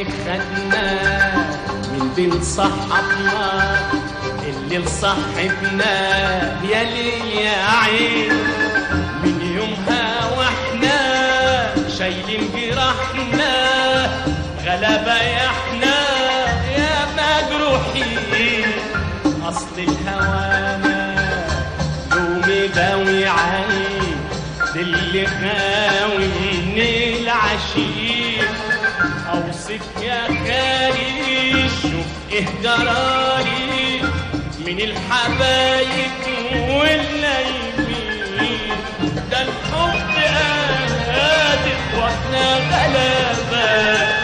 خدنا من بين صحابنا اللي لصاحبنا يا ليل يا عين، من يومها واحنا شايلين جراحنا غلبة يا احنا يا مجروحين. اصل الهوانا يوم داوي عين اللي غاوي من العشيق. اوصف يا خالي شوف ايه جرالي من الحبايب واللايمين، ده الحب قادر واحنا غلابه